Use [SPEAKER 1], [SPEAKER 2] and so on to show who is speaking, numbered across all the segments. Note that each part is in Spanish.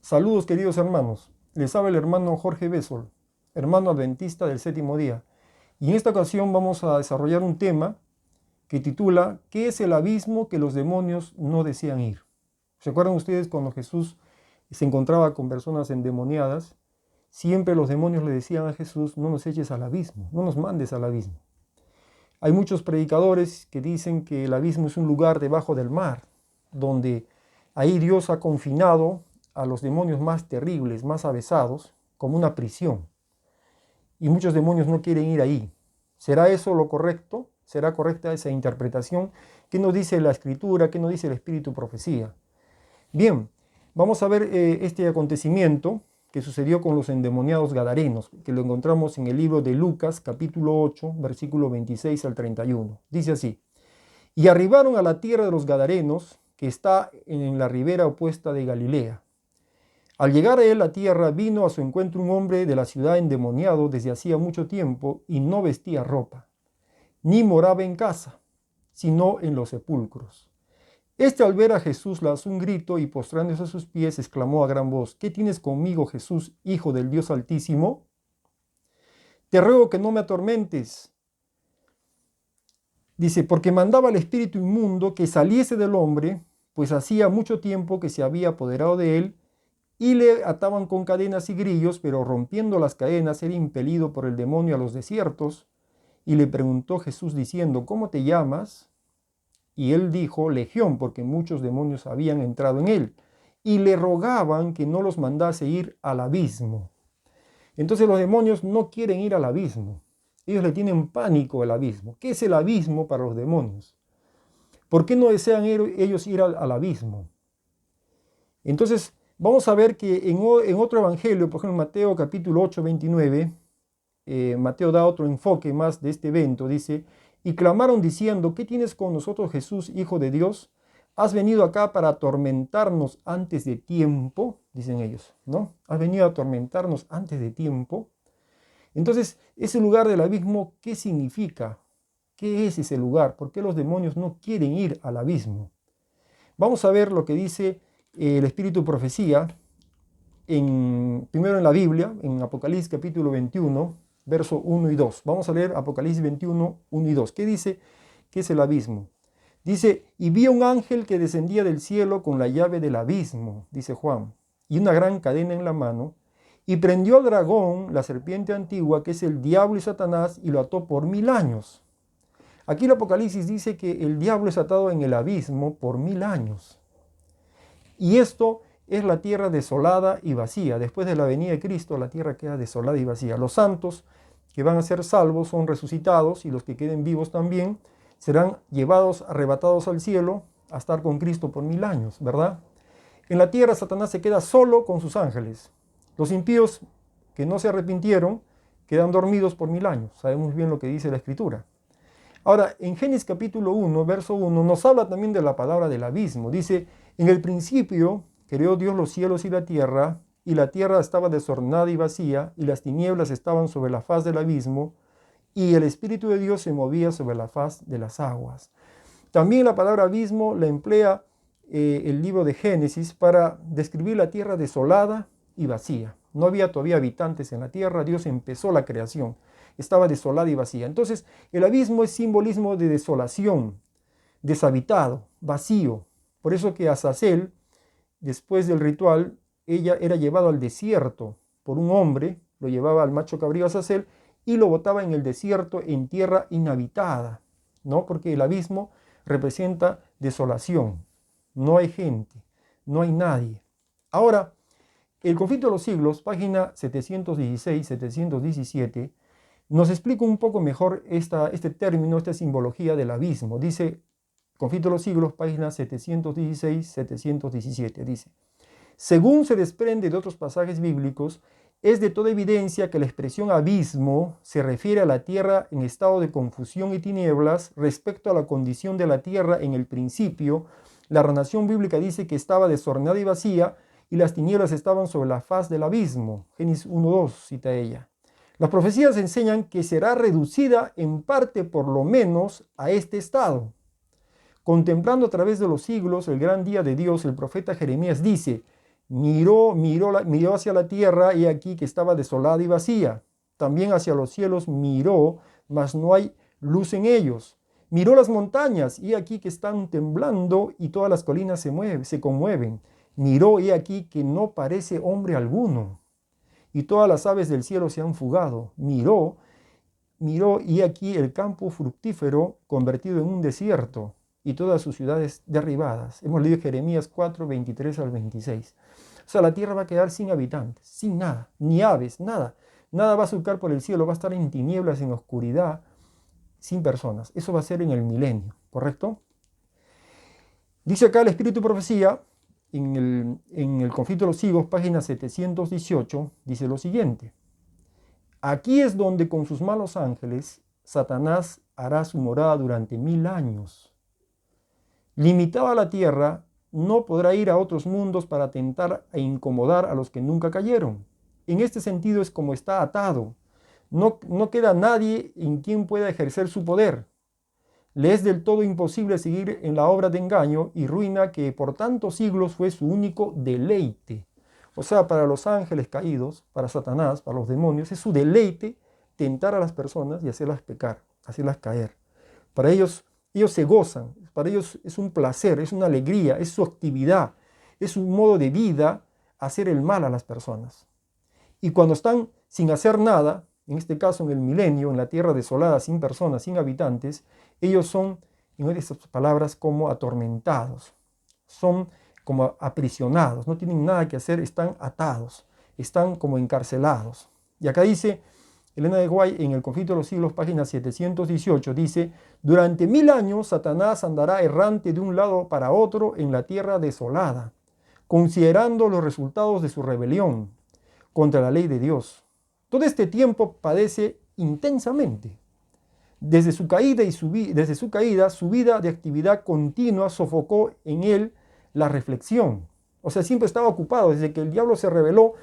[SPEAKER 1] Saludos queridos hermanos, les habla el hermano Jorge Bessol, hermano adventista del séptimo día. Y en esta ocasión vamos a desarrollar un tema que titula ¿Qué es el abismo que los demonios no desean ir? ¿Se acuerdan ustedes cuando Jesús se encontraba con personas endemoniadas? Siempre los demonios le decían a Jesús, no nos eches al abismo, no nos mandes al abismo. Hay muchos predicadores que dicen que el abismo es un lugar debajo del mar, donde ahí Dios ha confinado a los demonios más terribles, más avesados, como una prisión. Y muchos demonios no quieren ir ahí. ¿Será eso lo correcto? ¿Será correcta esa interpretación? ¿Qué nos dice la Escritura? ¿Qué nos dice el Espíritu Profecía? Bien, vamos a ver este acontecimiento que sucedió con los endemoniados gadarenos, que lo encontramos en el libro de Lucas, capítulo 8, versículo 26 al 31. Dice así: Y arribaron a la tierra de los gadarenos, que está en la ribera opuesta de Galilea. Al llegar a él la tierra, vino a su encuentro un hombre de la ciudad endemoniado desde hacía mucho tiempo y no vestía ropa, ni moraba en casa, sino en los sepulcros. Este, al ver a Jesús, lanzó un grito y postrándose a sus pies exclamó a gran voz: ¿Qué tienes conmigo, Jesús, Hijo del Dios Altísimo? Te ruego que no me atormentes. Dice, porque mandaba al espíritu inmundo que saliese del hombre, pues hacía mucho tiempo que se había apoderado de él, y le ataban con cadenas y grillos, pero rompiendo las cadenas era impelido por el demonio a los desiertos. Y le preguntó Jesús diciendo, ¿cómo te llamas? Y él dijo, Legión, porque muchos demonios habían entrado en él, y le rogaban que no los mandase ir al abismo. Entonces los demonios no quieren ir al abismo. Ellos le tienen pánico al abismo. ¿Qué es el abismo para los demonios? ¿Por qué no desean ellos ir al abismo? Entonces, vamos a ver que en otro evangelio, por ejemplo, en Mateo capítulo 8, 29, Mateo da otro enfoque más de este evento. Dice, y clamaron diciendo, ¿qué tienes con nosotros, Jesús, Hijo de Dios? ¿Has venido acá para atormentarnos antes de tiempo? Dicen ellos, ¿no? ¿Has venido a atormentarnos antes de tiempo? Entonces, ese lugar del abismo, ¿qué significa? ¿Qué es ese lugar? ¿Por qué los demonios no quieren ir al abismo? Vamos a ver lo que dice el Espíritu Profecía, primero en la Biblia, en Apocalipsis capítulo 21, verso 1 y 2. Vamos a leer Apocalipsis 21, 1 y 2. ¿Qué dice? ¿Qué es el abismo? Dice, y vi a un ángel que descendía del cielo con la llave del abismo, dice Juan, y una gran cadena en la mano, y prendió al dragón, la serpiente antigua, que es el diablo y Satanás, y lo ató por 1000 años. Aquí el Apocalipsis dice que el diablo es atado en el abismo por 1000 años. Y esto es la tierra desolada y vacía. Después de la venida de Cristo, la tierra queda desolada y vacía. Los santos que van a ser salvos son resucitados y los que queden vivos también serán llevados, arrebatados al cielo a estar con Cristo por 1000 años, ¿verdad? En la tierra Satanás se queda solo con sus ángeles. Los impíos que no se arrepintieron quedan dormidos por 1000 años. Sabemos bien lo que dice la Escritura. Ahora, en Génesis capítulo 1, verso 1, nos habla también de la palabra del abismo. Dice, en el principio creó Dios los cielos y la tierra estaba desordenada y vacía, y las tinieblas estaban sobre la faz del abismo, y el Espíritu de Dios se movía sobre la faz de las aguas. También la palabra abismo la emplea el libro de Génesis para describir la tierra desolada y vacía. No había todavía habitantes en la tierra, Dios empezó la creación, estaba desolada y vacía. Entonces, el abismo es simbolismo de desolación, deshabitado, vacío. Por eso que Azazel, después del ritual, ella era llevado al desierto por un hombre, lo llevaba al macho cabrío Azazel y lo botaba en el desierto en tierra inhabitada, ¿no? Porque el abismo representa desolación, no hay gente, no hay nadie. Ahora, el conflicto de los siglos, página 716-717, nos explica un poco mejor este término, esta simbología del abismo. Dice, conflicto de los siglos, página 716-717, dice, según se desprende de otros pasajes bíblicos, es de toda evidencia que la expresión abismo se refiere a la tierra en estado de confusión y tinieblas respecto a la condición de la tierra en el principio. La narración bíblica dice que estaba desordenada y vacía y las tinieblas estaban sobre la faz del abismo. Génesis 1:2 cita ella. Las profecías enseñan que será reducida en parte por lo menos a este estado. Contemplando a través de los siglos el gran día de Dios, el profeta Jeremías dice, Miró hacia la tierra y aquí que estaba desolada y vacía. También hacia los cielos miró, mas no hay luz en ellos. Miró las montañas y aquí que están temblando y todas las colinas se conmueven. Miró y aquí que no parece hombre alguno y todas las aves del cielo se han fugado. Miró y aquí el campo fructífero convertido en un desierto y todas sus ciudades derribadas. Hemos leído Jeremías 4, 23 al 26. O sea, la tierra va a quedar sin habitantes, sin nada, ni aves, nada. Nada va a surcar por el cielo, va a estar en tinieblas, en oscuridad, sin personas. Eso va a ser en el milenio, ¿correcto? Dice acá el Espíritu y Profecía, en el Conflicto de los Siglos, página 718, dice lo siguiente. Aquí es donde con sus malos ángeles Satanás hará su morada durante 1000 años. Limitado a la tierra, no podrá ir a otros mundos para tentar e incomodar a los que nunca cayeron. En este sentido es como está atado. No queda nadie en quien pueda ejercer su poder. Le es del todo imposible seguir en la obra de engaño y ruina que por tantos siglos fue su único deleite. O sea, para los ángeles caídos, para Satanás, para los demonios, es su deleite tentar a las personas y hacerlas pecar, hacerlas caer. Para ellos se gozan, para ellos es un placer, es una alegría, es su actividad, es un modo de vida hacer el mal a las personas. Y cuando están sin hacer nada, en este caso en el milenio, en la tierra desolada, sin personas, sin habitantes, ellos son, en esas palabras, como atormentados, son como aprisionados, no tienen nada que hacer, están atados, están como encarcelados. Y acá dice Elena de White en el Conflicto de los Siglos, página 718, dice, durante 1000 años Satanás andará errante de un lado para otro en la tierra desolada, considerando los resultados de su rebelión contra la ley de Dios. Todo este tiempo padece intensamente. Desde su caída, su vida de actividad continua sofocó en él la reflexión. O sea, siempre estaba ocupado. Desde que el diablo se rebeló,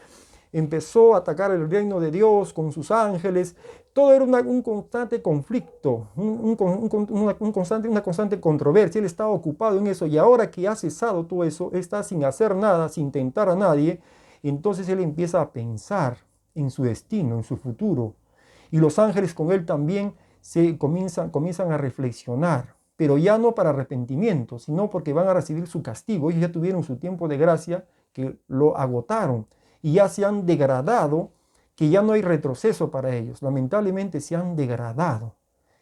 [SPEAKER 1] empezó a atacar el reino de Dios con sus ángeles. Todo era un constante conflicto, una constante controversia. Él estaba ocupado en eso y ahora que ha cesado todo eso, está sin hacer nada, sin tentar a nadie. Entonces él empieza a pensar en su destino, en su futuro. Y los ángeles con él también comienzan a reflexionar, pero ya no para arrepentimiento, sino porque van a recibir su castigo. Ellos ya tuvieron su tiempo de gracia que lo agotaron y ya se han degradado, que ya no hay retroceso para ellos. Lamentablemente se han degradado.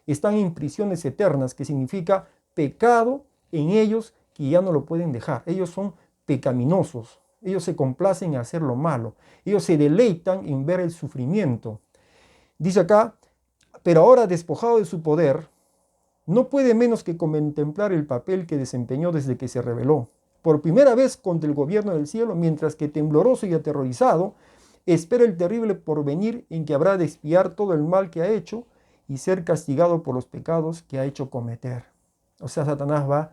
[SPEAKER 1] Están en prisiones eternas, que significa pecado en ellos que ya no lo pueden dejar. Ellos son pecaminosos. Ellos se complacen en hacer lo malo. Ellos se deleitan en ver el sufrimiento. Dice acá, pero ahora despojado de su poder, no puede menos que contemplar el papel que desempeñó desde que se rebeló. Por primera vez contra el gobierno del cielo, mientras que tembloroso y aterrorizado, espera el terrible porvenir en que habrá de expiar todo el mal que ha hecho y ser castigado por los pecados que ha hecho cometer. O sea, Satanás va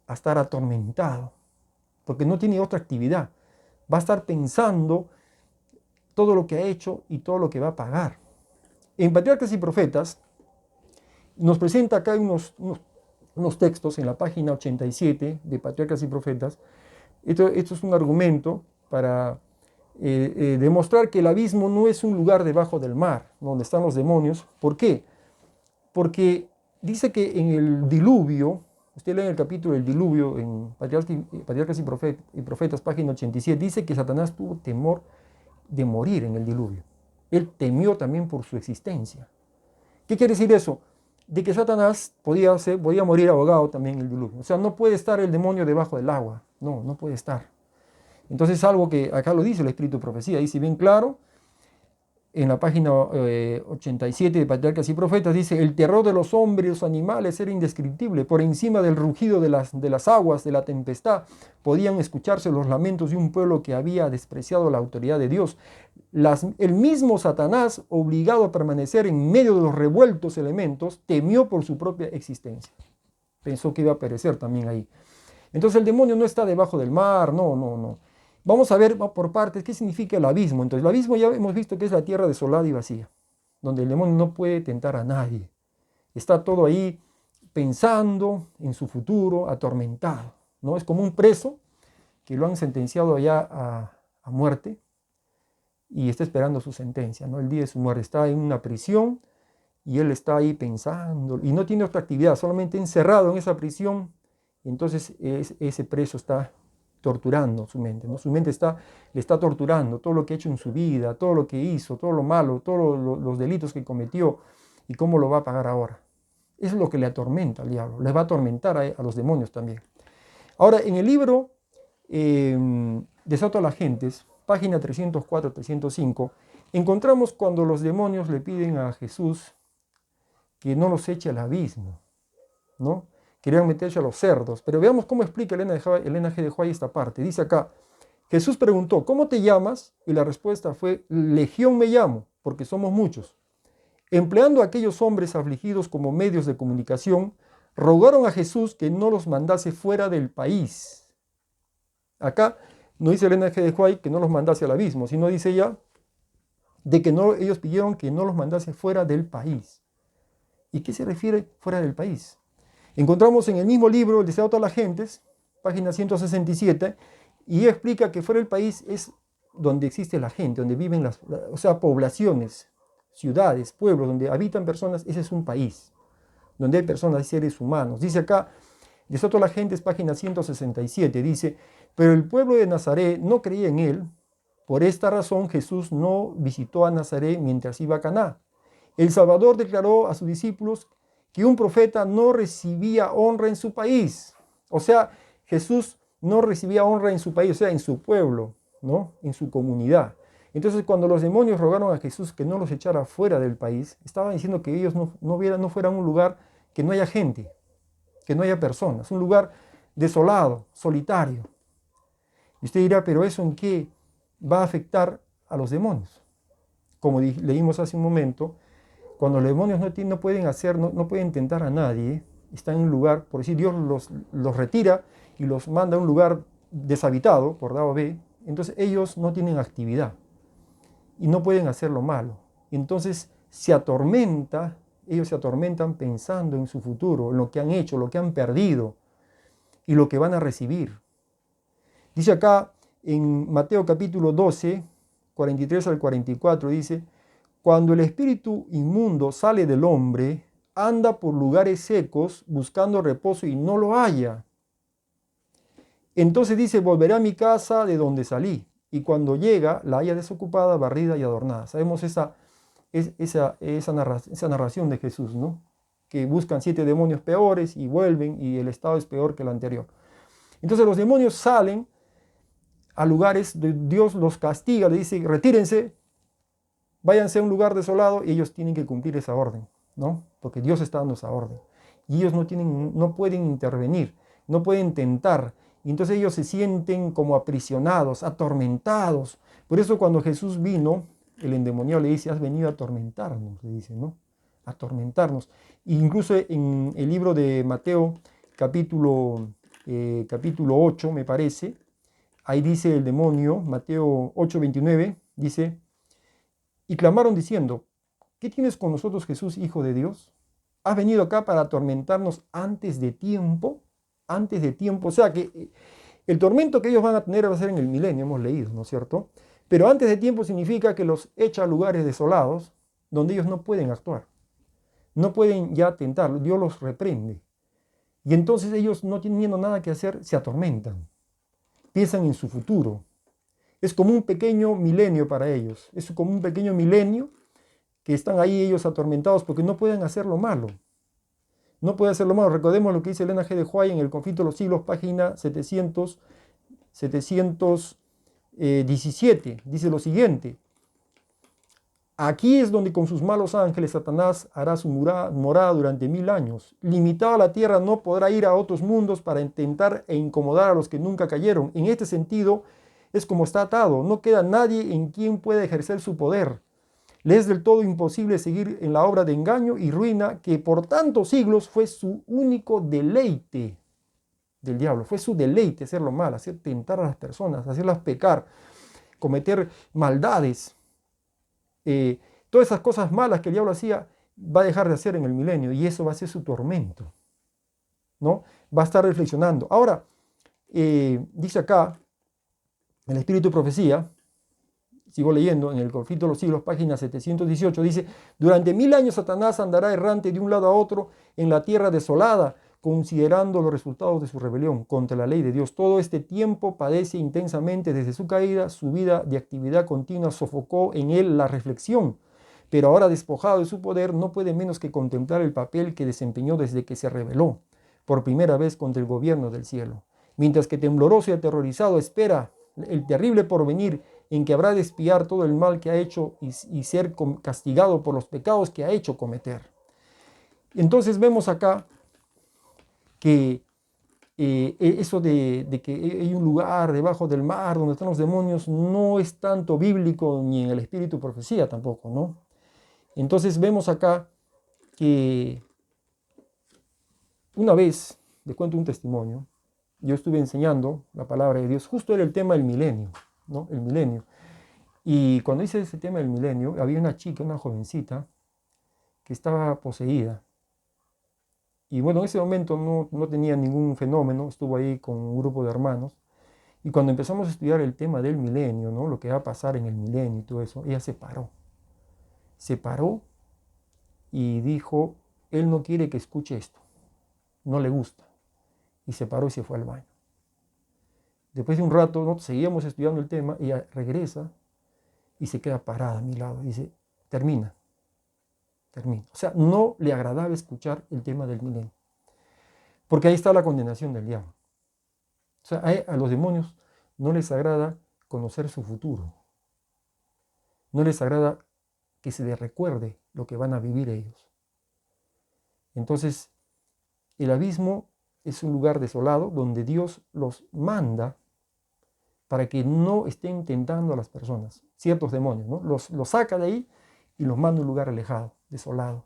[SPEAKER 1] a estar atormentado, porque no tiene otra actividad. Va a estar pensando todo lo que ha hecho y todo lo que va a pagar. En Patriarcas y Profetas nos presenta acá unos textos en la página 87 de Patriarcas y Profetas. Esto es un argumento para demostrar que el abismo no es un lugar debajo del mar, donde están los demonios. ¿Por qué? Porque dice que en el diluvio, usted lee en el capítulo del diluvio, en Patriarcas y Profetas, página 87, dice que Satanás tuvo temor de morir en el diluvio. Él temió también por su existencia. ¿Qué quiere decir eso? De que Satanás podía morir ahogado también en el diluvio. O sea, no puede estar el demonio debajo del agua. No puede estar. Entonces, algo que acá lo dice el Espíritu de Profecía, dice bien claro, en la página 87 de Patriarcas y Profetas, dice, el terror de los hombres y los animales era indescriptible. Por encima del rugido de las aguas, de la tempestad, podían escucharse los lamentos de un pueblo que había despreciado la autoridad de Dios. El mismo Satanás, obligado a permanecer en medio de los revueltos elementos, temió por su propia existencia. Pensó que iba a perecer también ahí. Entonces el demonio no está debajo del mar, no. Vamos a ver por partes qué significa el abismo. Entonces el abismo ya hemos visto que es la tierra desolada y vacía, donde el demonio no puede tentar a nadie. Está todo ahí pensando en su futuro, atormentado, ¿no? Es como un preso que lo han sentenciado ya a muerte y está esperando su sentencia, ¿no? El día de su muerte. Está en una prisión y él está ahí pensando y no tiene otra actividad, solamente encerrado en esa prisión. Entonces ese preso está torturando su mente, ¿no? Su mente le está torturando todo lo que ha hecho en su vida, todo lo que hizo, todo lo malo, todos los delitos que cometió y cómo lo va a pagar ahora. Eso es lo que le atormenta al diablo, le va a atormentar a los demonios también. Ahora, en el libro Desato a las gentes, página 304-305, encontramos cuando los demonios le piden a Jesús que no los eche al abismo, ¿no? Querían meterse a los cerdos. Pero veamos cómo explica Elena G. de Huay esta parte. Dice acá, Jesús preguntó, ¿cómo te llamas? Y la respuesta fue, Legión me llamo, porque somos muchos. Empleando a aquellos hombres afligidos como medios de comunicación, rogaron a Jesús que no los mandase fuera del país. Acá no dice Elena G. de Huay que no los mandase al abismo, sino dice ella de que ellos pidieron que no los mandase fuera del país. ¿Y qué se refiere fuera del país? Encontramos en el mismo libro, El Desato a las gentes, página 167, y explica que fuera del país es donde existe la gente, donde viven poblaciones, ciudades, pueblos, donde habitan personas. Ese es un país, donde hay personas, hay seres humanos. Dice acá, Desato a las gentes, página 167, dice, pero el pueblo de Nazaret no creía en él. Por esta razón Jesús no visitó a Nazaret mientras iba a Caná. El Salvador declaró a sus discípulos que un profeta no recibía honra en su país. O sea, Jesús no recibía honra en su país, o sea, en su pueblo, ¿no? En su comunidad. Entonces, cuando los demonios rogaron a Jesús que no los echara fuera del país, estaban diciendo que ellos no fueran un lugar que no haya gente, que no haya personas, un lugar desolado, solitario. Y usted dirá, ¿pero eso en qué va a afectar a los demonios? Como leímos hace un momento, cuando los demonios no pueden tentar a nadie, están en un lugar, por decir, Dios los retira y los manda a un lugar deshabitado, por A o B, entonces ellos no tienen actividad y no pueden hacer lo malo. Entonces ellos se atormentan pensando en su futuro, en lo que han hecho, lo que han perdido y lo que van a recibir. Dice acá en Mateo capítulo 12, 43 al 44, dice, cuando el espíritu inmundo sale del hombre, anda por lugares secos buscando reposo y no lo halla. Entonces dice, volveré a mi casa de donde salí. Y cuando llega, la halla desocupada, barrida y adornada. Sabemos esa narración de Jesús, ¿no? Que buscan 7 demonios peores y vuelven y el estado es peor que el anterior. Entonces los demonios salen a lugares, Dios los castiga, le dice, retírense, váyanse a un lugar desolado, y ellos tienen que cumplir esa orden, ¿no? Porque Dios está dando esa orden. Y ellos no pueden intervenir, no pueden tentar. Y entonces ellos se sienten como aprisionados, atormentados. Por eso cuando Jesús vino, el endemoniado le dice, has venido a atormentarnos, le dice, ¿no? Atormentarnos. E incluso en el libro de Mateo, capítulo 8, me parece, ahí dice el demonio, Mateo 8:29, dice, y clamaron diciendo, ¿qué tienes con nosotros, Jesús, Hijo de Dios? ¿Has venido acá para atormentarnos antes de tiempo? Antes de tiempo. O sea que el tormento que ellos van a tener va a ser en el milenio, hemos leído, ¿no es cierto? Pero antes de tiempo significa que los echa a lugares desolados donde ellos no pueden actuar. No pueden ya tentar, Dios los reprende. Y entonces ellos, no teniendo nada que hacer, se atormentan. Piensan en su futuro. Es como un pequeño milenio para ellos. Es como un pequeño milenio que están ahí ellos atormentados porque no pueden hacer lo malo. No pueden hacer lo malo. Recordemos lo que dice Elena G. de Huay en El conflicto de los siglos, página 717. Dice lo siguiente. Aquí es donde con sus malos ángeles Satanás hará su morada durante 1000 años. Limitado a la tierra, no podrá ir a otros mundos para intentar e incomodar a los que nunca cayeron. En este sentido, es como está atado. No queda nadie en quien pueda ejercer su poder. Le es del todo imposible seguir en la obra de engaño y ruina que por tantos siglos fue su único deleite del diablo. Fue su deleite hacerlo mal, hacer tentar a las personas, hacerlas pecar, cometer maldades. Todas esas cosas malas que el diablo hacía va a dejar de hacer en el milenio y eso va a ser su tormento, ¿no? Va a estar reflexionando. Ahora, dice acá, El Espíritu de Profecía, sigo leyendo, en el Conflicto de los Siglos, página 718, dice: durante 1000 años Satanás andará errante de un lado a otro en la tierra desolada, considerando los resultados de su rebelión contra la ley de Dios. Todo este tiempo padece intensamente desde su caída, su vida de actividad continua sofocó en él la reflexión, pero ahora despojado de su poder no puede menos que contemplar el papel que desempeñó desde que se rebeló por primera vez contra el gobierno del cielo. Mientras que tembloroso y aterrorizado espera el terrible porvenir en que habrá de expiar todo el mal que ha hecho y ser castigado por los pecados que ha hecho cometer. Entonces vemos acá que eso de que hay un lugar debajo del mar donde están los demonios no es tanto bíblico ni en el Espíritu de Profecía tampoco, ¿no? Entonces vemos acá que una vez, les cuento un testimonio, yo estuve enseñando la palabra de Dios, justo era el tema del milenio, ¿no? El milenio. Y cuando hice ese tema del milenio, había una chica, una jovencita, que estaba poseída. Y bueno, en ese momento no tenía ningún fenómeno, estuvo ahí con un grupo de hermanos. Y cuando empezamos a estudiar el tema del milenio, ¿no? Lo que va a pasar en el milenio y todo eso, ella se paró. Se paró y dijo: él no quiere que escuche esto, no le gusta. Y se paró y se fue al baño. Después de un rato, ¿no? Seguíamos estudiando el tema, ella regresa y se queda parada a mi lado y dice: termina. O sea, no le agradaba escuchar el tema del milenio. Porque ahí está la condenación del diablo. O sea, a los demonios no les agrada conocer su futuro. No les agrada que se les recuerde lo que van a vivir ellos. Entonces, el abismo es un lugar desolado donde Dios los manda para que no estén tentando a las personas, ciertos demonios, ¿no? Los saca de ahí y los manda a un lugar alejado, desolado.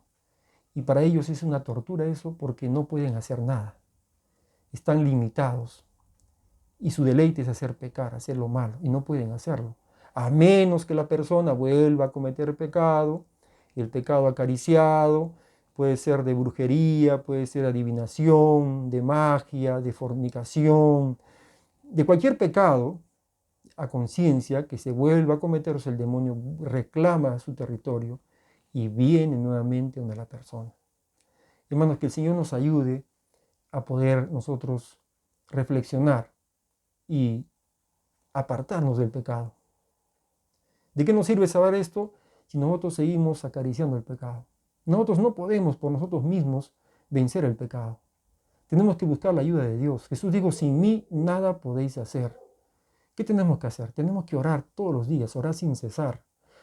[SPEAKER 1] Y para ellos es una tortura eso, porque no pueden hacer nada. Están limitados. Y su deleite es hacer pecar, hacer lo malo, y no pueden hacerlo. A menos que la persona vuelva a cometer pecado, el pecado acariciado, puede ser de brujería, puede ser de adivinación, de magia, de fornicación, de cualquier pecado a conciencia que se vuelva a cometerse, el demonio reclama su territorio y viene nuevamente donde la persona. Hermanos, que el Señor nos ayude a poder nosotros reflexionar y apartarnos del pecado. ¿De qué nos sirve saber esto si nosotros seguimos acariciando el pecado? Nosotros no podemos por nosotros mismos vencer el pecado. Tenemos que buscar la ayuda de Dios. Jesús dijo: sin mí nada podéis hacer. ¿Qué tenemos que hacer? Tenemos que orar todos los días, orar sin cesar.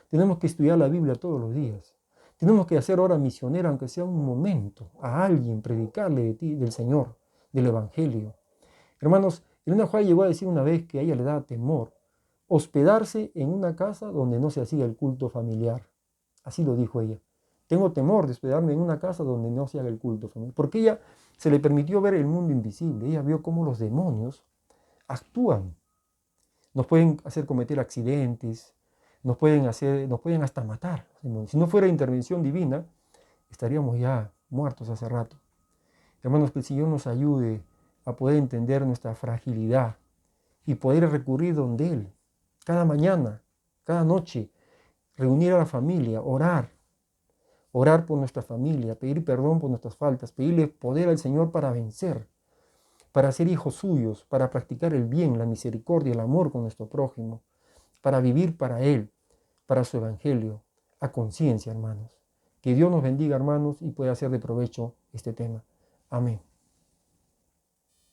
[SPEAKER 1] Tenemos que estudiar la Biblia todos los días. Tenemos que hacer hora misionera, aunque sea un momento, a alguien, predicarle de ti, del Señor, del Evangelio. Hermanos, Elena White llegó a decir una vez que a ella le daba temor hospedarse en una casa donde no se hacía el culto familiar. Así lo dijo ella. Tengo temor de hospedarme en una casa donde no se haga el culto familiar. Porque ella se le permitió ver el mundo invisible. Ella vio cómo los demonios actúan. Nos pueden hacer cometer accidentes, nos pueden hasta matar. Si no fuera intervención divina, estaríamos ya muertos hace rato. Hermanos, que el Señor nos ayude a poder entender nuestra fragilidad y poder recurrir donde Él, cada mañana, cada noche, reunir a la familia, orar por nuestra familia, pedir perdón por nuestras faltas, pedirle poder al Señor para vencer, para ser hijos suyos, para practicar el bien, la misericordia, el amor con nuestro prójimo, para vivir para Él, para su evangelio, a conciencia, hermanos. Que Dios nos bendiga, hermanos, y pueda hacer de provecho este tema. Amén.